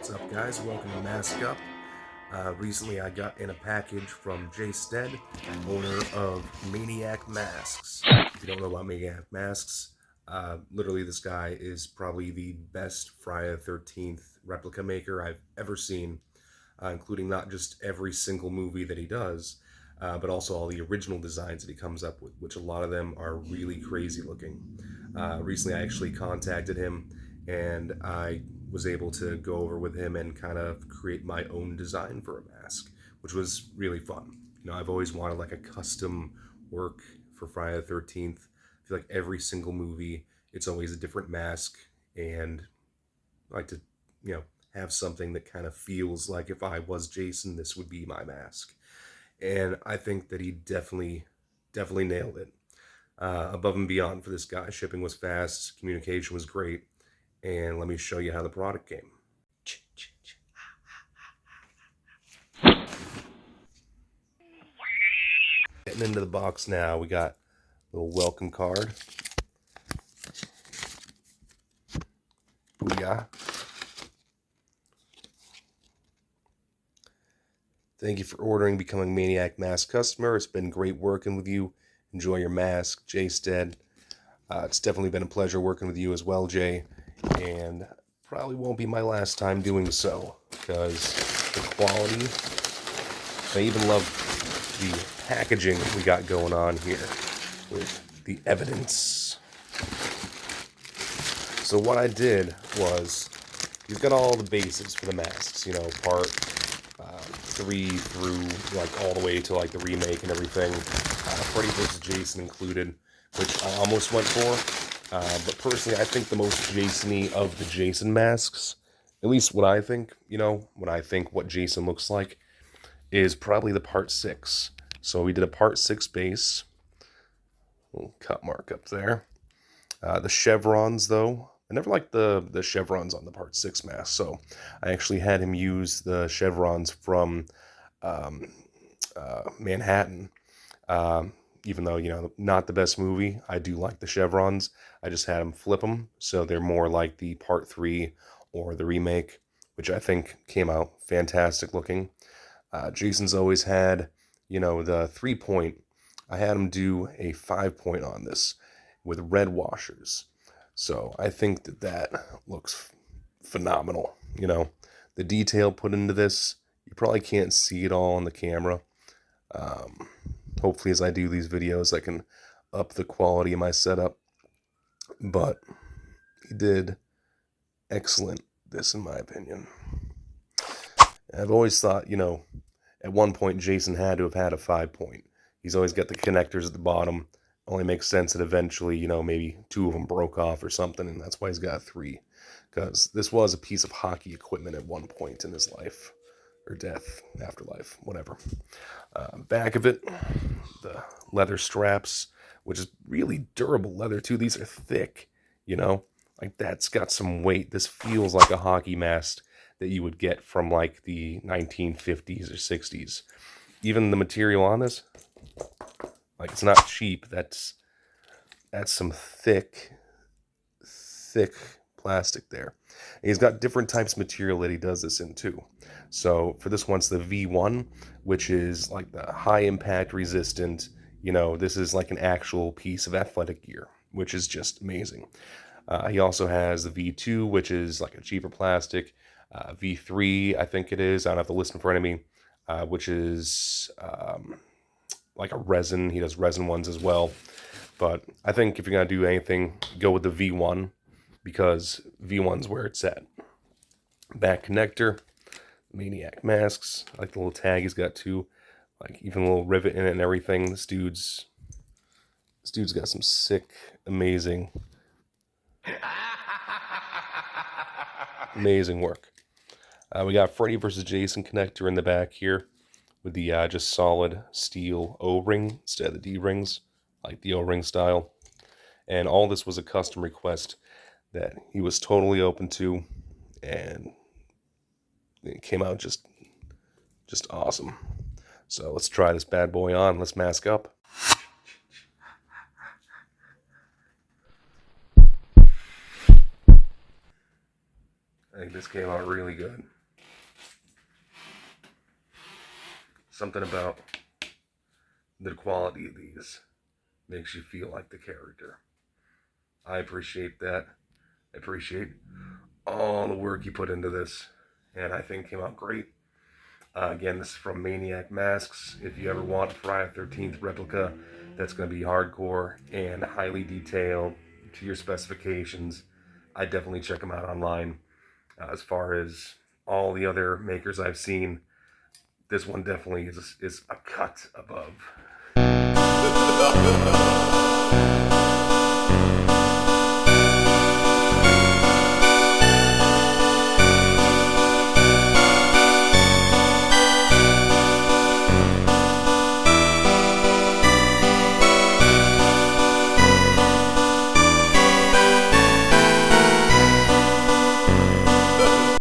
What's up, guys? Welcome to Mask Up. Recently I got in a package from Jay Stead, owner of Maniac Masks. If you don't know about Maniac Masks, literally this guy is probably the best Friday the 13th replica maker I've ever seen, including not just every single movie that he does, but also all the original designs that he comes up with, which a lot of them are really crazy looking. Recently I actually contacted him and I was able to go over with him and kind of create my own design for a mask, which was really fun. You know, I've always wanted like a custom work for Friday the 13th. I feel like every single movie, it's always a different mask, and I like to, have something that kind of feels like if I was Jason, this would be my mask. And I think that he definitely nailed it. Above and beyond for this guy. Shipping was fast, communication was great, and let me show you how the product came. Getting into the box now, we got a little welcome card. Booyah. Thank you for ordering, becoming Maniac Mask customer. It's been great working with you. Enjoy your mask, Jay Stead. It's definitely been a pleasure working with you as well, Jay. And probably won't be my last time doing so, because the quality, I even love the packaging we got going on here with the evidence. So what I did was, he's got all the basics for the masks, you know, part 3 through like all the way to like the remake and everything. Freddy vs. Jason included, which I almost went for. But personally, I think the most Jason-y of the Jason masks, at least what I think, when I think what Jason looks like, is probably the part 6. So we did a part 6 base. Little cut mark up there. The chevrons, though, I never liked the chevrons on the part 6 mask, so I actually had him use the chevrons from Manhattan. Even though, not the best movie, I do like the chevrons. I just had him flip them, so they're more like the part 3 or the remake, which I think came out fantastic looking. Jason's always had, the 3-point. I had him do a 5-point on this with red washers. So I think that looks phenomenal. The detail put into this, you probably can't see it all on the camera. Hopefully as I do these videos, I can up the quality of my setup. But he did excellent, this in my opinion. I've always thought, at one point Jason had to have had a 5-point. He's always got the connectors at the bottom. Only makes sense that eventually, maybe 2 of them broke off or something, and that's why he's got 3. Because this was a piece of hockey equipment at one point in his life. Or death, afterlife, whatever. Back of it, the leather straps, which is really durable leather too. These are thick, like that's got some weight. This feels like a hockey mask that you would get from like the 1950s or 60s. Even the material on this, like it's not cheap. That's some thick plastic there. And he's got different types of material that he does this in too. So for this one, it's the V1, which is like the high impact resistant. This is like an actual piece of athletic gear, which is just amazing. He also has the V2, which is like a cheaper plastic. V3, I think it is. I don't have the list in front of me, which is like a resin. He does resin ones as well. But I think if you're going to do anything, go with the V1, because V1's where it's at. Back connector, Maniac masks. I like the little tag he's got too. Like even a little rivet in it and everything. This dude's got some sick, amazing work. We got Freddy vs. Jason connector in the back here with the just solid steel O-ring instead of the D-rings, like the O-ring style. And all this was a custom request that he was totally open to, and it came out just awesome. So let's try this bad boy on. Let's mask up. I think this came out really good. Something about the quality of these makes you feel like the character. I appreciate that. I appreciate all the work you put into this, and I think it came out great. Again, this is from Maniac Masks. If you ever want a Friday the 13th replica that's going to be hardcore and highly detailed to your specifications, I definitely check them out online. As far as all the other makers I've seen, this one definitely is a cut above.